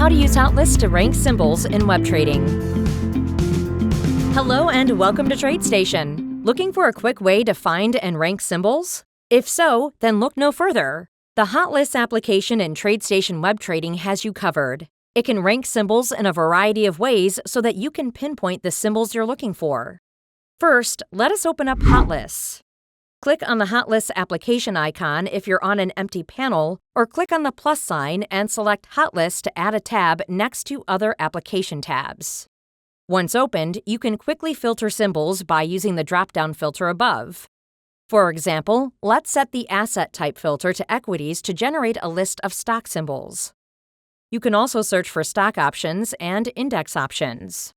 How to use Hotlists to rank symbols in web trading. Hello and welcome to TradeStation. Looking for a quick way to find and rank symbols? If so, then look no further. The Hotlists application in TradeStation web trading has you covered. It can rank symbols in a variety of ways so that you can pinpoint the symbols you're looking for. First, let us open up Hotlists. Click on the Hotlists application icon if you're on an empty panel, or click on the plus sign and select Hotlists to add a tab next to other application tabs. Once opened, you can quickly filter symbols by using the drop-down filter above. For example, let's set the asset type filter to equities to generate a list of stock symbols. You can also search for stock options and index options.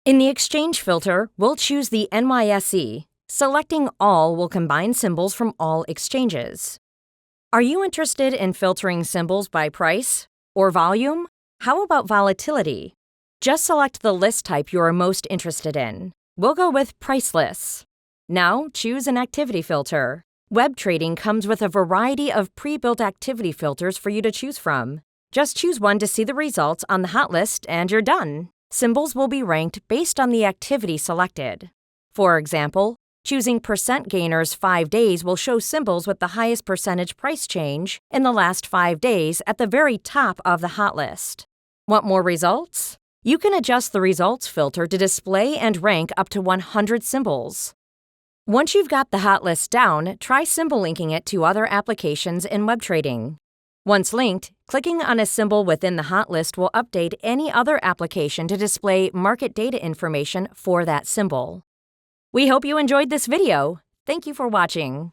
In the exchange filter, we'll choose the NYSE. Selecting all will combine symbols from all exchanges. Are you interested in filtering symbols by price or volume? How about volatility? Just select the list type you are most interested in. We'll go with price lists. Now choose an activity filter. Web trading comes with a variety of pre-built activity filters for you to choose from. Just choose one to see the results on the hot list and you're done. Symbols will be ranked based on the activity selected. For example, choosing percent gainers 5 days will show symbols with the highest percentage price change in the last 5 days at the very top of the hot list. Want more results? You can adjust the results filter to display and rank up to 100 symbols. Once you've got the hot list down, try symbol linking it to other applications in web trading. Once linked, clicking on a symbol within the hot list will update any other application to display market data information for that symbol. We hope you enjoyed this video. Thank you for watching.